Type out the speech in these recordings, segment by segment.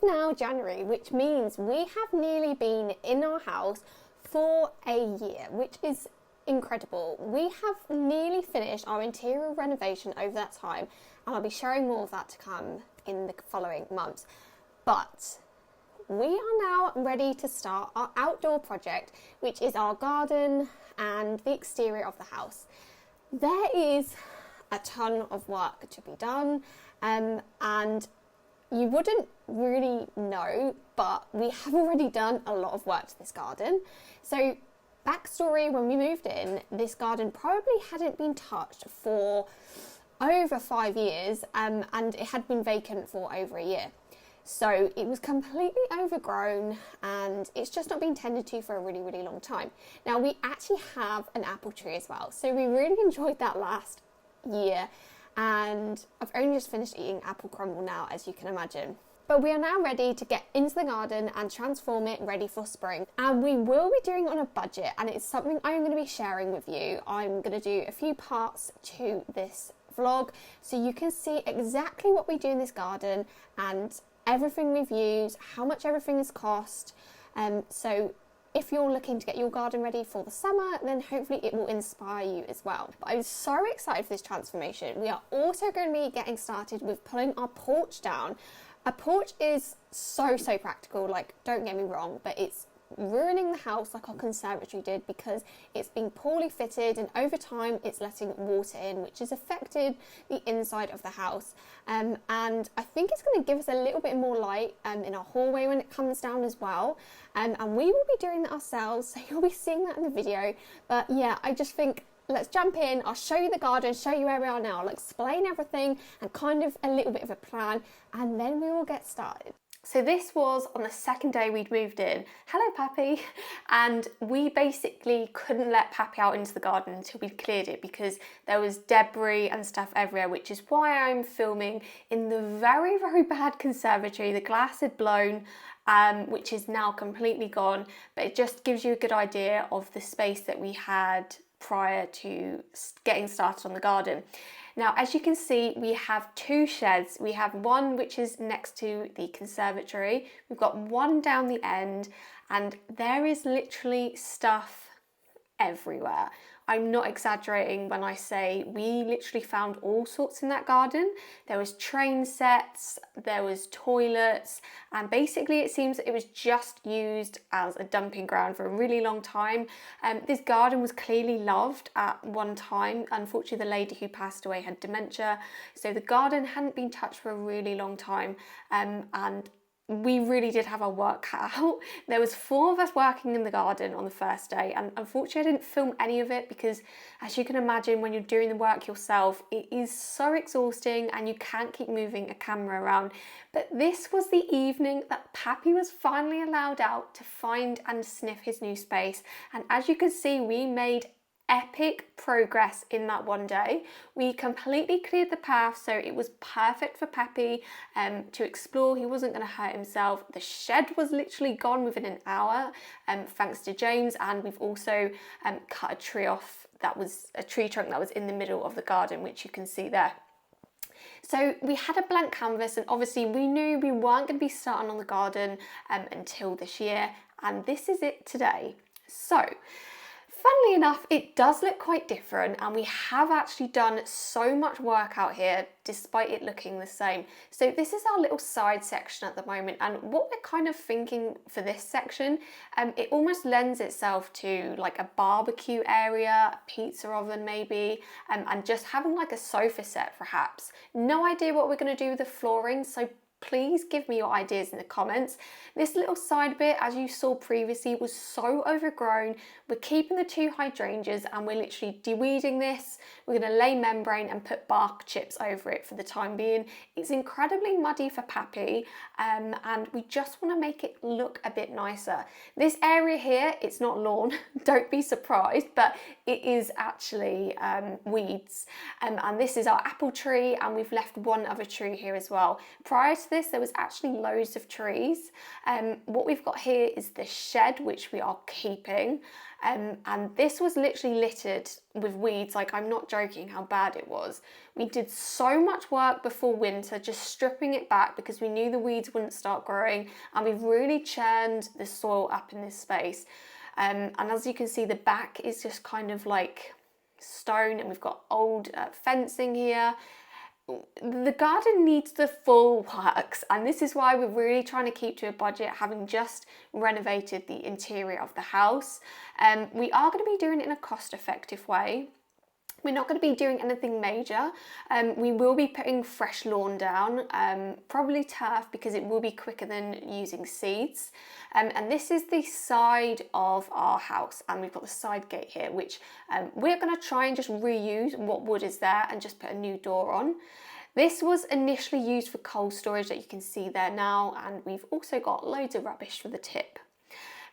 now January, which means we have nearly been in our house for a year, which is incredible. We have nearly finished our interior renovation over that time, and I'll be sharing more of that to come in the following months. But we are now ready to start our outdoor project, which is our garden and the exterior of the house. There is a ton of work to be done, and you wouldn't really know, but we have already done a lot of work to this garden. So backstory, when we moved in, this garden probably hadn't been touched for over 5 years, and it had been vacant for over a year. So it was completely overgrown and it's just not been tended to for a really, really long time. Now we actually have an apple tree as well. So we really enjoyed that last year, and I've only just finished eating apple crumble now, as you can imagine. But we are now ready to get into the garden and transform it ready for spring. And we will be doing it on a budget, and it's something I'm going to be sharing with you. I'm going to do a few parts to this vlog so you can see exactly what we do in this garden and everything we've used, how much everything has cost. So if you're looking to get your garden ready for the summer, then hopefully it will inspire you as well. But I'm so excited for this transformation. We are also going to be getting started with pulling our porch down. A porch is so practical, like, don't get me wrong, but it's ruining the house like our conservatory did because it's been poorly fitted, and over time it's letting water in, which has affected the inside of the house. And I think it's going to give us a little bit more light in our hallway when it comes down as well. And we will be doing that ourselves, so you'll be seeing that in the video. But yeah, I just think let's jump in. I'll show you the garden, show you where we are now. I'll explain everything and kind of a little bit of a plan, and then we will get started. So this was on the second day we'd moved in. Hello, Pappy. And we basically couldn't let Pappy out into the garden until we'd cleared it because there was debris and stuff everywhere, which is why I'm filming in the very bad conservatory. The glass had blown, which is now completely gone, but it just gives you a good idea of the space that we had prior to getting started on the garden. Now, as you can see, we have 2 sheds. We have one which is next to the conservatory. We've got one down the end, and there is literally stuff everywhere. I'm not exaggerating when I say we literally found all sorts in that garden. There was train sets, there was toilets, and basically it seems that it was just used as a dumping ground for a really long time. This garden was clearly loved at one time. Unfortunately, the lady who passed away had dementia, so the garden hadn't been touched for a really long time, and we really did have our work cut out. There was 4 of us working in the garden on the first day, and unfortunately I didn't film any of it because, as you can imagine, when you're doing the work yourself, it is so exhausting and you can't keep moving a camera around. But this was the evening that Pappy was finally allowed out to find and sniff his new space, and as you can see, we made epic progress in that one day. We completely cleared the path, so it was perfect for Pappy to explore. He wasn't going to hurt himself. The shed was literally gone within an hour, thanks to James, and we've also cut a tree off that was a tree trunk that was in the middle of the garden, which you can see there. So we had a blank canvas, and obviously we knew we weren't going to be starting on the garden until this year, and this is it today. So funnily enough, it does look quite different, and we have actually done so much work out here despite it looking the same. So this is our little side section at the moment, and what we're kind of thinking for this section, it almost lends itself to like a barbecue area, a pizza oven maybe, and just having like a sofa set perhaps. No idea what we're going to do with the flooring, so please give me your ideas in the comments. This little side bit, as you saw previously, was so overgrown. We're keeping the 2 hydrangeas and we're literally de-weeding this. We're going to lay membrane and put bark chips over it for the time being. It's incredibly muddy for Pappy, and we just want to make it look a bit nicer. This area here, it's not lawn, don't be surprised, but it is actually weeds. And this is our apple tree, and we've left one other tree here as well. Prior to to this, there was actually loads of trees. What we've got here is the shed, which we are keeping. And this was literally littered with weeds. Like, I'm not joking how bad it was. We did so much work before winter, just stripping it back because we knew the weeds wouldn't start growing. And we've really churned the soil up in this space. And as you can see, the back is just kind of like stone, and we've got old fencing here. The garden needs the full works, and this is why we're really trying to keep to a budget, having just renovated the interior of the house. We are going to be doing it in a cost-effective way. We're not going to be doing anything major. We will be putting fresh lawn down, probably turf, because it will be quicker than using seeds. And this is the side of our house, and we've got the side gate here, which we're going to try and just reuse what wood is there and just put a new door on. This was initially used for cold storage that you can see there now, and we've also got loads of rubbish for the tip.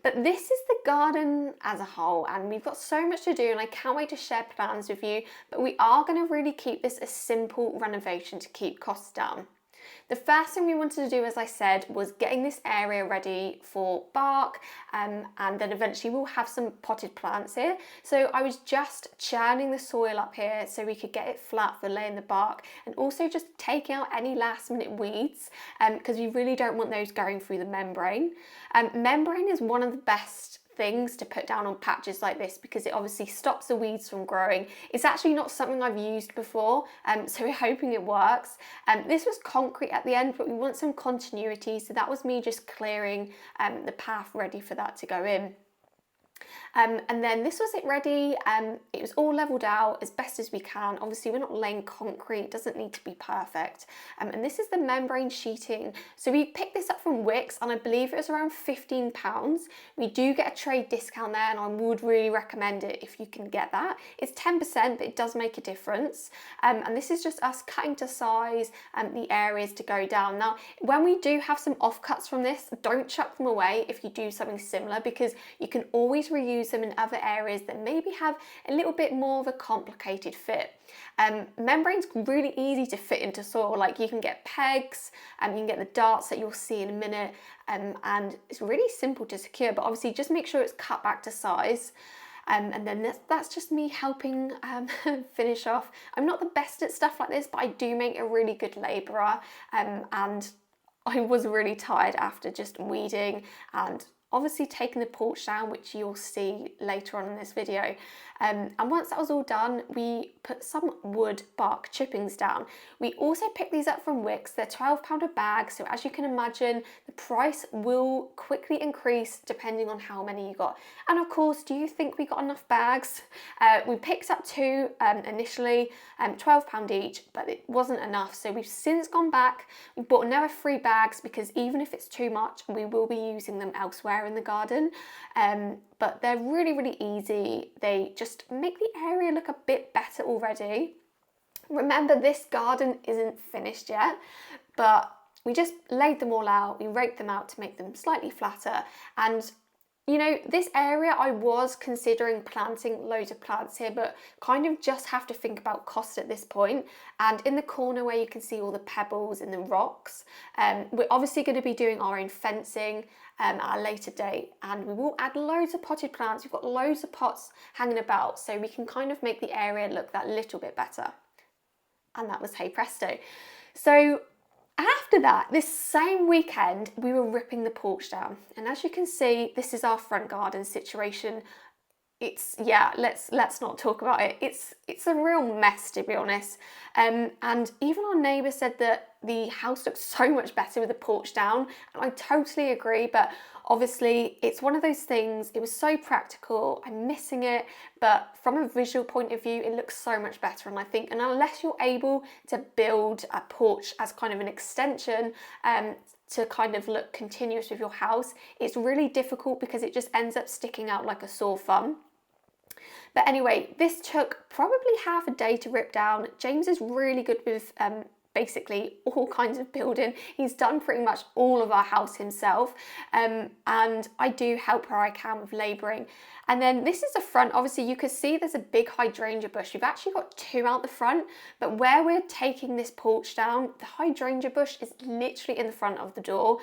But this is the garden as a whole, and we've got so much to do, and I can't wait to share plans with you, but we are going to really keep this a simple renovation to keep costs down. The first thing we wanted to do, as I said, was getting this area ready for bark, and then eventually we'll have some potted plants here. So I was just churning the soil up here so we could get it flat for laying the bark, and also just taking out any last minute weeds, because we really don't want those going through the membrane. Membrane is one of the best things to put down on patches like this because it obviously stops the weeds from growing. It's actually not something I've used before, so we're hoping it works. This was concrete at the end, but we want some continuity, so that was me just clearing the path ready for that to go in. And then this was it ready. It was all levelled out as best as we can. Obviously we're not laying concrete, it doesn't need to be perfect. And this is the membrane sheeting. So we picked this up from Wix, and I believe it was around £15. We do get a trade discount there, and I would really recommend it if you can get that. It's 10%, but it does make a difference. And this is just us cutting to size the areas to go down. Now, when we do have some offcuts from this, don't chuck them away if you do something similar, because you can always reuse them in other areas that maybe have a little bit more of a complicated fit. Membrane's really easy to fit into soil. Like, you can get pegs, and you can get the darts that you'll see in a minute, and it's really simple to secure, but obviously just make sure it's cut back to size. And then that's just me helping finish off. I'm not the best at stuff like this, but I do make a really good labourer, and I was really tired after just weeding and obviously taking the porch down, which you'll see later on in this video. And once that was all done, we put some wood bark chippings down. We also picked these up from Wix. They're £12 a bag, so as you can imagine, the price will quickly increase depending on how many you got. And of course, do you think we got enough bags? We picked up two initially, £12 each, but it wasn't enough. So we've since gone back, we bought another 3 bags, because even if it's too much, we will be using them elsewhere in the garden. But they're really, really easy. They just make the area look a bit better already. Remember, this garden isn't finished yet, but we just laid them all out. We raked them out to make them slightly flatter. And you know, this area, I was considering planting loads of plants here, but kind of just have to think about cost at this point. And in the corner where you can see all the pebbles and the rocks, we're obviously going to be doing our own fencing at a later date, and we will add loads of potted plants. We've got loads of pots hanging about, so we can kind of make the area look that little bit better. And that was hey presto. So after that, this same weekend, we were ripping the porch down. And as you can see, this is our front garden situation. It's, yeah, let's not talk about it. It's a real mess, to be honest. And even our neighbour said that the house looks so much better with the porch down. And I totally agree, but obviously it's one of those things. It was so practical, I'm missing it, but from a visual point of view, it looks so much better. And I think, and unless you're able to build a porch as kind of an extension, to kind of look continuous with your house, it's really difficult because it just ends up sticking out like a sore thumb. But anyway, this took probably half a day to rip down. James is really good with basically all kinds of building. He's done pretty much all of our house himself, and I do help where I can with labouring. And then this is the front. Obviously you can see there's a big hydrangea bush. We've actually got two out the front, but where we're taking this porch down, the hydrangea bush is literally in the front of the door.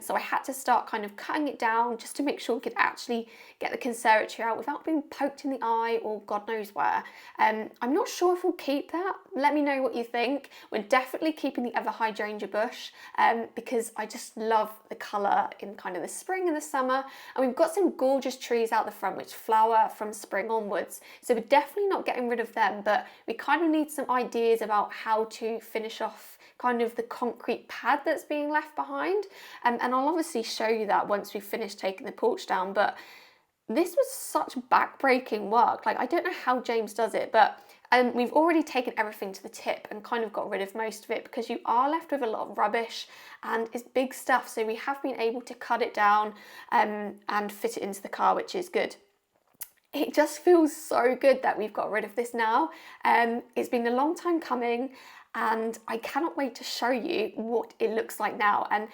So I had to start kind of cutting it down just to make sure we could actually get the conservatory out without being poked in the eye or God knows where. I'm not sure if we'll keep that. Let me know what you think. We're definitely keeping the other hydrangea bush because I just love the colour in kind of the spring and the summer. And we've got some gorgeous trees out the front which flower from spring onwards. So we're definitely not getting rid of them, but we kind of need some ideas about how to finish off kind of the concrete pad that's being left behind. And I'll obviously show you that once we've finished taking the porch down, but this was such back-breaking work. Like, I don't know how James does it, but we've already taken everything to the tip and kind of got rid of most of it because you are left with a lot of rubbish and it's big stuff. So we have been able to cut it down and fit it into the car, which is good. It just feels so good that we've got rid of this now. It's been a long time coming and I cannot wait to show you what it looks like now. And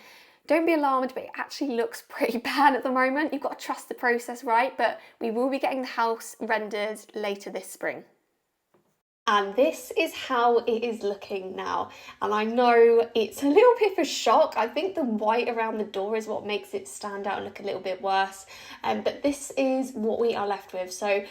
don't be alarmed, but it actually looks pretty bad at the moment. You've got to trust the process, right? But we will be getting the house rendered later this spring. And this is how it is looking now. And I know it's a little bit of a shock. I think the white around the door is what makes it stand out and look a little bit worse. But this is what we are left with. So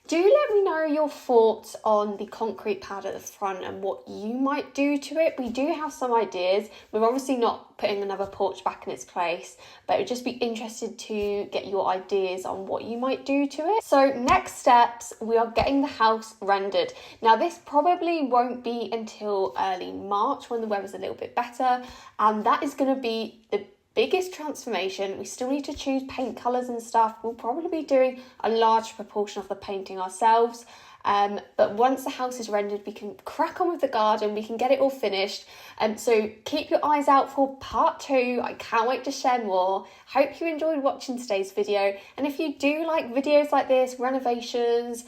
do let me know your thoughts on the concrete pad at the front and what you might do to it. We do have some ideas. We're obviously not putting another porch back in its place, but we'd just be interested to get your ideas on what you might do to it. So next steps, we are getting the house rendered. Now this probably won't be until early March when the weather's a little bit better, and that is going to be the biggest transformation. We still need to choose paint colours and stuff. We'll probably be doing a large proportion of the painting ourselves. But once the house is rendered, we can crack on with the garden, we can get it all finished. So keep your eyes out for part 2. I can't wait to share more. Hope you enjoyed watching today's video. And if you do like videos like this, renovations,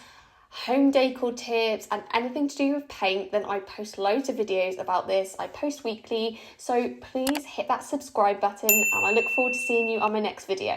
home decor tips and anything to do with paint, then I post loads of videos about this. I post weekly, so please hit that subscribe button and I look forward to seeing you on my next video.